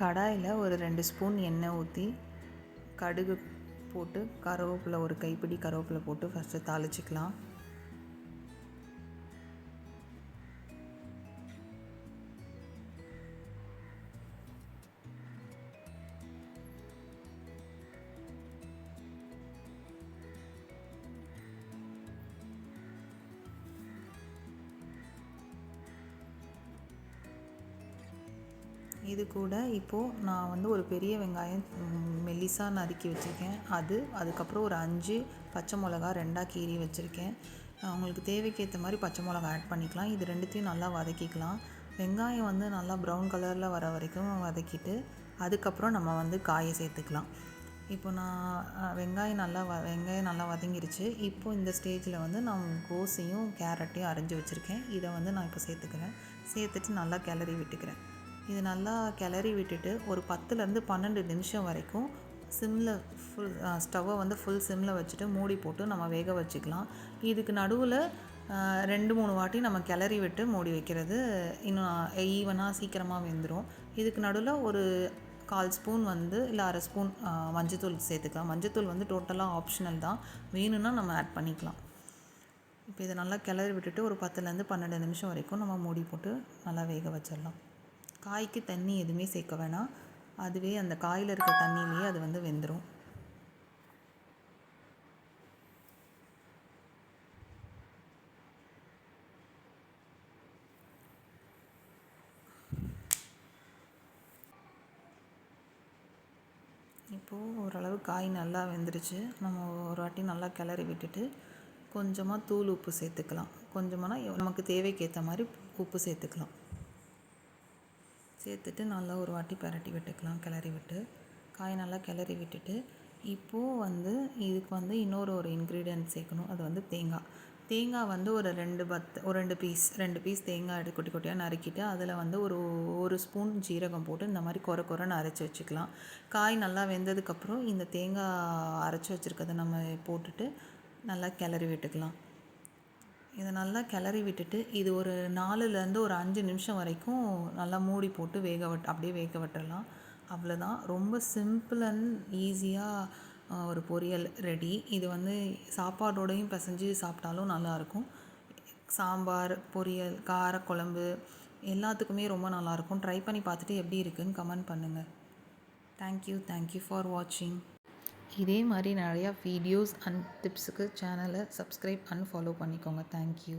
கடாயில் ஒரு 2 ஸ்பூன் எண்ணெய் ஊற்றி கடுகு போட்டு கருவேப்பிலை ஒரு கைப்பிடி கருவேப்பிலை போட்டு ஃபஸ்ட்டு தாளிச்சிக்கலாம். இது கூட இப்போது நான் ஒரு பெரிய வெங்காயம் மெல்லிசாக நறுக்கி வச்சுருக்கேன். அதுக்கப்புறம் ஒரு 5 பச்சை மிளகா 2ஆக கீறி வச்சுருக்கேன். உங்களுக்கு தேவைக்கேற்ற மாதிரி பச்சை மிளகா ஆட் பண்ணிக்கலாம். இது ரெண்டுத்தையும் நல்லா வதக்கிக்கலாம். வெங்காயம் நல்லா ப்ரௌன் கலரில் வர வரைக்கும் வதக்கிட்டு அதுக்கப்புறம் நம்ம காயை சேர்த்துக்கலாம். இப்போ நான் வெங்காயம் நல்லா வதங்கிருச்சு. இப்போது இந்த ஸ்டேஜில் நான் கோஸையும் கேரட்டையும் அரைஞ்சி வச்சுருக்கேன். இதை நான் இப்போ சேர்த்துக்கிறேன். சேர்த்துட்டு நல்லா கிளறி விட்டுக்கிறேன். இது நல்லா கிளறி விட்டுட்டு ஒரு 10லேருந்து 12 நிமிஷம் வரைக்கும் ஸ்டவ்வை ஃபுல் சிம்மில் வச்சுட்டு மூடி போட்டு நம்ம வேக வச்சுக்கலாம். இதுக்கு நடுவில் 2-3 வாட்டி நம்ம கிளறி விட்டு மூடி வைக்கிறது இன்னும் ஈவனாக சீக்கிரமாக வெந்துடும். இதுக்கு நடுவில் ஒரு 1/4 ஸ்பூன் இல்லை 1/2 ஸ்பூன் மஞ்சத்தூள் சேர்த்துக்கலாம். மஞ்சத்தூள் டோட்டலாக ஆப்ஷனல் தான், வேணும்னா நம்ம ஆட் பண்ணிக்கலாம். இப்போ இதை நல்லா கிளறி விட்டுட்டு ஒரு 10லேருந்து 12 நிமிஷம் வரைக்கும் நம்ம மூடி போட்டு நல்லா வேக வச்சிடலாம். காய்க்கு தண்ணி எதுவுமே சேர்க்க வேணாம், அதுவே அந்த காயில் இருக்க தண்ணியிலேயே அது வெந்துடும். இப்போது ஓரளவு காய் நல்லா வெந்துருச்சு. நம்ம ஒரு வாட்டி நல்லா கிளறி விட்டுட்டு கொஞ்சமாக தூள் உப்பு சேர்த்துக்கலாம். கொஞ்சமானா நமக்கு தேவைக்கேற்ற மாதிரி உப்பு சேர்த்துக்கலாம். சேர்த்துட்டு நல்லா ஒரு வாட்டி பரட்டி விட்டுக்கலாம். கிளறி விட்டு காய் நல்லா கிளறி விட்டுட்டு இப்போது இதுக்கு இன்னொரு இன்க்ரீடியன்ட் சேர்க்கணும். அது தேங்காய் ஒரு 2 பீஸ் தேங்காய் குட்டி குட்டியாக நறுக்கிட்டு அதில் ஒரு ஸ்பூன் ஜீரகம் போட்டு இந்த மாதிரி கொரன்னு அரைச்சி வச்சுக்கலாம். காய் நல்லா வெந்ததுக்கப்புறம் இந்த தேங்காய் அரைச்சி வச்சுருக்கதை நம்ம போட்டுட்டு நல்லா கிளறி விட்டுக்கலாம். இதை நல்லா கிளறி விட்டுட்டு இது ஒரு 4லேருந்து ஒரு 5 நிமிஷம் வரைக்கும் நல்லா மூடி போட்டு அப்படியே வேக விட்டுடலாம். அவ்வளோதான். ரொம்ப சிம்பிள் அண்ட் ஈஸியாக ஒரு பொரியல் ரெடி. இது சாப்பாடோடையும் பிசைஞ்சு சாப்பிட்டாலும் நல்லாயிருக்கும். சாம்பார், பொரியல், காரக்குழம்பு எல்லாத்துக்குமே ரொம்ப நல்லாயிருக்கும். ட்ரை பண்ணி பார்த்துட்டு எப்படி இருக்குதுன்னு கமெண்ட் பண்ணுங்கள். தேங்க்யூ ஃபார் வாட்சிங். இதே மாதிரி நிறையா வீடியோஸ் அண்ட் டிப்ஸுக்கு சேனலை சப்ஸ்கிரைப் அண்ட் ஃபாலோ பண்ணிக்கோங்க. தேங்க்யூ.